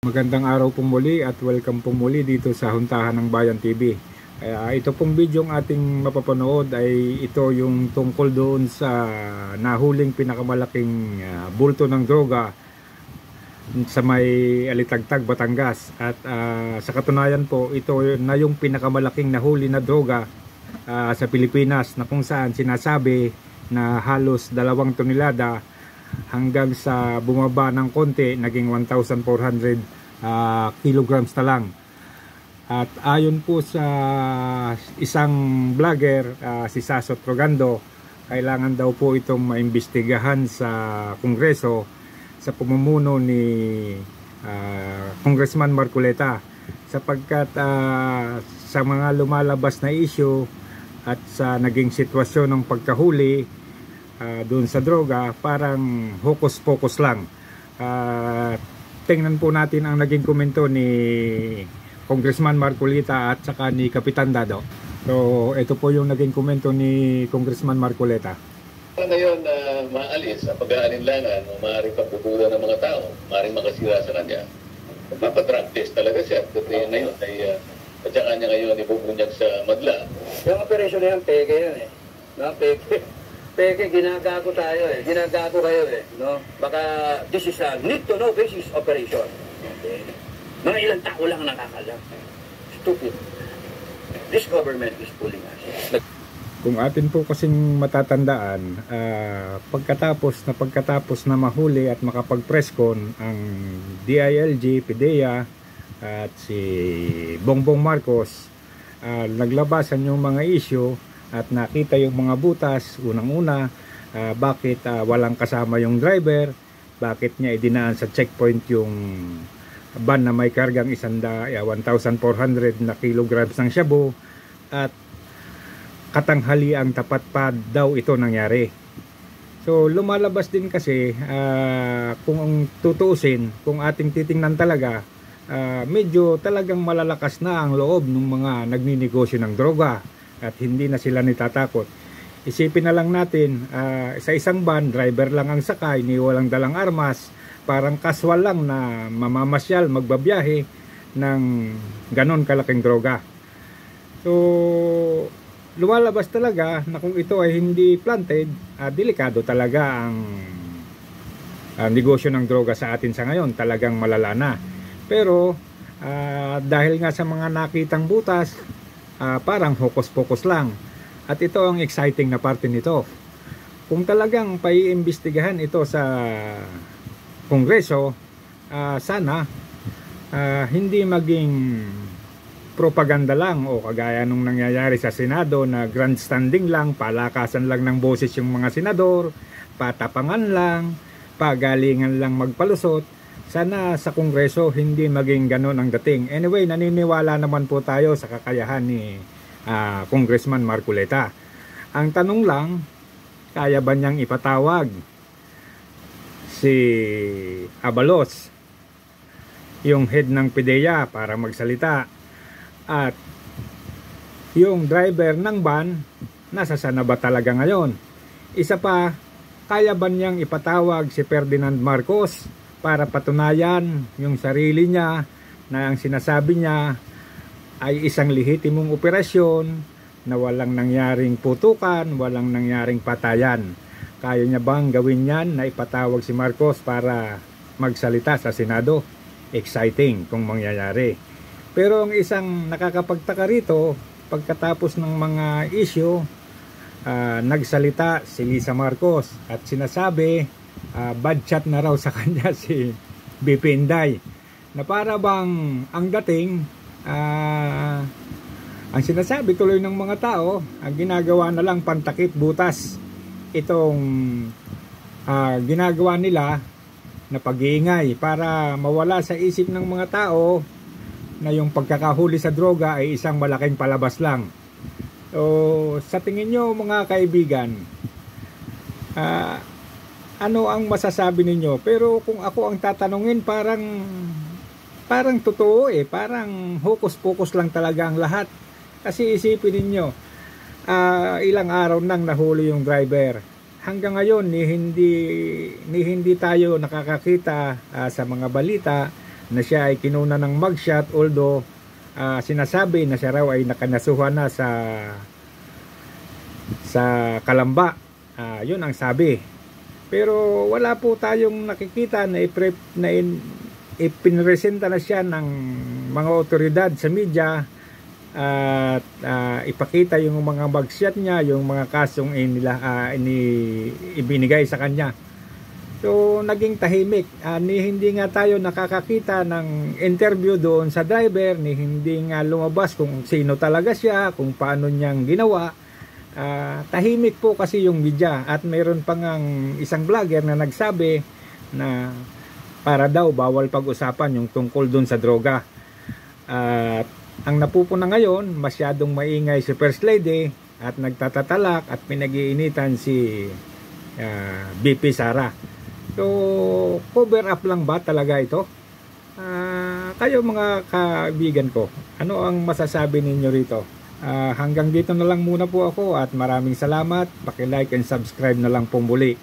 Magandang araw po muli at welcome po muli dito sa Huntahan ng Bayan TV. Ito pong video ang ating mapapanood ay ito yung tungkol doon sa nahuling pinakamalaking bulto ng droga sa may Alitagtag, Batangas. At sa katunayan po, ito na yung pinakamalaking nahuli na droga sa Pilipinas, na kung saan sinasabi na halos 2 tonelada hanggang sa bumaba ng konti, naging 1,400 kilograms na lang. At ayon po sa isang vlogger, si Sasot Rogando, kailangan daw po itong maimbestigahan sa Kongreso sa pamumuno ni Congressman Marcoleta, sapagkat sa mga lumalabas na issue at sa naging sitwasyon ng pagkahuli doon sa droga, parang hocus-pocus lang. Tingnan po natin ang naging komento ni Congressman Marcoleta at saka ni Kapitan Dado. So ito po yung naging komento ni Congressman Marcoleta. Ngayon, maalis sa pag-aalinlangan o maaaring pagbubuda ng mga tao, maaaring makasira sa kanya. Magpapadrag test talaga siya. Kasi ngayon ay at saka niya ngayon ibubunyag sa madla. Yung operasyon na yan, peke yan eh. No, peke. Peke, ginagago tayo eh. Ginagago kayo eh. No? Baka this is a need to know basis operation. Okay? Mga ilang tao lang nakakalam. Stupid. This government is pulling us. Kung atin po kasing matatandaan, pagkatapos na mahuli at makapag-presscon ang DILG, PIDEA at si Bongbong Marcos, naglabasan yung mga issue at nakita yung mga butas. Unang-una, bakit walang kasama yung driver, bakit niya idinaan sa checkpoint yung van na may kargang 1,400 na kilograms ng shabu, at katanghali ang tapat pa daw ito nangyari. So lumalabas din kasi, kung tutuusin, kung ating titingnan talaga, medyo talagang malalakas na ang loob ng mga nagninegosyo ng droga at hindi na sila nitatakot. Isipin na lang natin, sa isang van, driver lang ang sakay, ni walang dalang armas, parang casual lang na mamamasyal, magbabiyahe ng ganon kalaking droga. So lumalabas talaga na kung ito ay hindi planted, delikado talaga ang negosyo ng droga sa atin sa ngayon. Talagang malala na. Pero dahil nga sa mga nakitang butas, parang hocus-pocus lang. At ito ang exciting na parte nito. Kung talagang paiimbestigahan ito sa Kongreso, sana hindi maging propaganda lang o kagaya nung nangyayari sa Senado na grandstanding lang, palakasan lang ng boses yung mga senador, patapangan lang, pagalingan lang magpalusot. Sana sa Kongreso hindi maging ganon ang dating. Anyway, naniniwala naman po tayo sa kakayahan ni Congressman Marcoleta. Ang tanong lang, kaya ba niyang ipatawag si Abalos, yung head ng PIDEA, para magsalita? At yung driver ng van, nasasana ba talaga ngayon? Isa pa, kaya ba niyang ipatawag si Ferdinand Marcos para patunayan yung sarili niya na ang sinasabi niya ay isang lehitimong operasyon na walang nangyaring putukan, walang nangyaring patayan? Kaya niya bang gawin yan, na ipatawag si Marcos para magsalita sa Senado? Exciting kung mangyayari. Pero ang isang nakakapagtaka rito, pagkatapos ng mga issue, nagsalita si Lisa Marcos at sinasabi, bad chat na raw sa kanya si BP Inday, na para bang ang dating, ang sinasabi tuloy ng mga tao, ang ginagawa na lang pantakip butas itong ginagawa nila na pag-iingay para mawala sa isip ng mga tao na yung pagkakahuli sa droga ay isang malaking palabas lang. So sa tingin nyo mga kaibigan, ano ang masasabi ninyo? Pero kung ako ang tatanungin, parang totoo eh, parang hocus-pocus lang talaga ang lahat. Kasi isipin ninyo, ilang araw nang nahuli yung driver. Hanggang ngayon ni hindi tayo nakakakita sa mga balita na siya ay kinuna ng mugshot, although sinasabi na siya raw ay nakanasuhan na sa Kalamba. Yun ang sabi. Pero wala po tayong nakikita na ipinresenta na siya ng mga otoridad sa media at ipakita yung mga mugshot niya, yung mga kasong ibinigay sa kanya. So naging tahimik. Hindi nga tayo nakakakita ng interview doon sa driver, hindi nga lumabas kung sino talaga siya, kung paano niyang ginawa. Tahimik po kasi yung media, at mayroon pa ngang isang vlogger na nagsabi na para daw bawal pag-usapan yung tungkol doon sa droga. At ang napupuna ngayon, masyadong maingay si First Lady at nagtatatalak at pinag-iinitan si BP Sara. So, cover up lang ba talaga ito? Kayo mga kaibigan ko, ano ang masasabi ninyo rito? Hanggang dito na lang muna po ako at maraming salamat. Paki-like and subscribe na lang po muli.